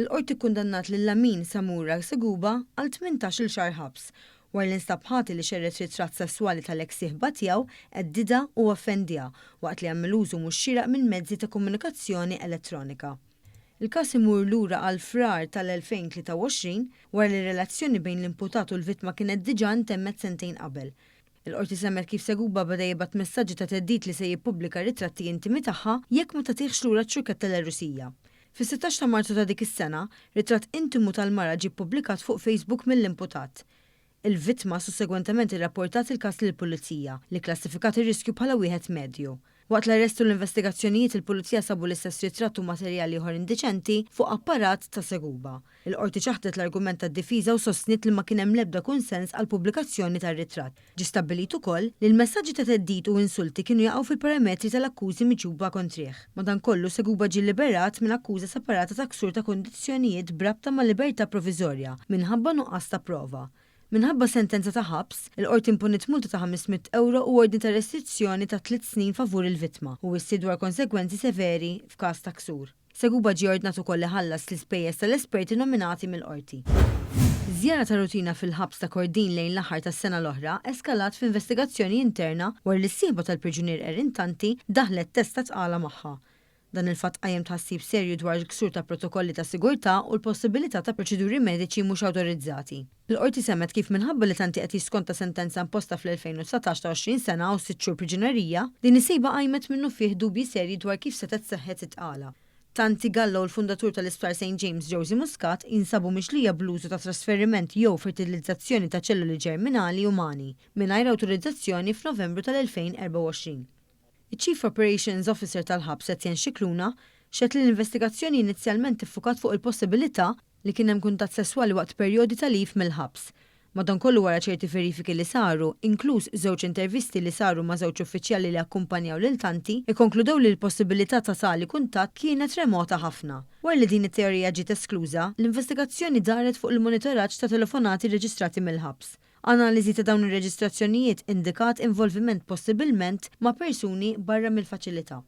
Il-qorti kkundannat lil Lamin Samura Seguba għal 18-il xahar ħabs wara li nstab ħati li xerret ritratt sesswali tal-eks sieħba tiegħu għeddida u offendija waqt li għamel użu mhux xieraq minn mezzi ta' komunikazzjoni elettronika. Il-każ imur lura għal frar tal-2023 wara li relazzjoni bejn l-imputat u l-vittma kienet diġà ntemmet sentejn qabel. Il-qorti semmet kif Seguba beda jibgħat messaġġi ta' teddid li se jippubblika ritratti intimi tagħha jekk ma tagħtihx lura ċ-ċurket tal-Rusija. Fis-16 ta' Marzu ta' dik is-sena, ritratt intimu tal-mara ġie ppubblikat fuq Facebook mill-imputat. Il-vittma sussegwentement irrapportat il-każ lill-Pulizija li klassifikat ir-riskju bħala wieħed medju. Waqt l-arrest u l-investigazzjonijiet il-Pulizija sabu l-istess ritratt u materjali ieħor indiċenti fuq apparat ta' Seguba. Il-qorti ċaħdet l-argument tad-difiża u sostniet li ma kien hemm l-ebda kunsens għal pubblikazzjoni tar-ritratt. Ġie stabbilit ukoll li l-messaġġi ta' teddid u insulti kienu jaqgħu fil-parametri tal-akkużi miġuba kontrih. Madankollu Seguba ġie liberat minn akkuża separata ta' ksur ta' kundizzjonijiet brabta ma' libertà proviżorja minħabba nuqqas ta' prova. Minħabba sentenza ta' ħabs, il-qorti imponiet multa ta' 500 euro u ordni ta' restrizzjoni ta' 3 snin favur il-vittma u wissi dwar konsekwenzi severi f'każ ta' ksur. Seguba ġie ordnat ukoll ħallas l-ispejjeż tal-esperti nominati mill-qorti. Żjara ta' rutina fil-ħabs ta' Kordin lejn l-aħħar tas-sena l-oħra eskalat f'investigazzjoni interna wara li s-sieħba tal-priġunier Erintanti daħlet testa tqala magħha. Dan il-fatt qajjem tħassib serju dwar il-ksur ta' protokolli ta' sigurtà u l-possibilità ta' proċeduri mediċi mhux awtorizzati. Il-qorti semmet kif minħabba li Tanti qed jiskonta sentenza imposta fl-2019 ta' 20 sena u 6 xhur priġunerija, din is-sejba qajmet minnu fih dubji serji dwar kif setet seħħet titqala. Tanti Gallo l-fundatur tal-Isptar St. James Josie Muscat jinsabu mixlija bl-użu ta' trasferiment jew fertilizzazzjoni ta' ċelluli ġerminali umani mingħajr awtorizzazzjoni f'Novembru tal-2024. Il-Chief Operations Officer tal-ħabs Etienne Scicluna xed li l-investigazzjoni inizjalment iffukat fuq il-possibilità li kien hemm kuntatt sesswali waqt perjodi ta' lif mill-ħabs. Madankollu wara ċerti verifiki li saru, inkluż żewġ intervisti li saru ma' żewġ uffiċjali li akkumpanjaw lil Tanti, ikkonkludew li l-possibilità ta' tali kuntatt kienet remota ħafna. Wara li din it-teorija ġiet eskluża, l-investigazzjoni daret fuq il-monitoraġġ ta' telefonati reġistrati mill-ħabs. Analiżi ta' dawn ir-reġistrazzjonijiet indikat involviment possibilment ma' persuni barra mill-faċilità.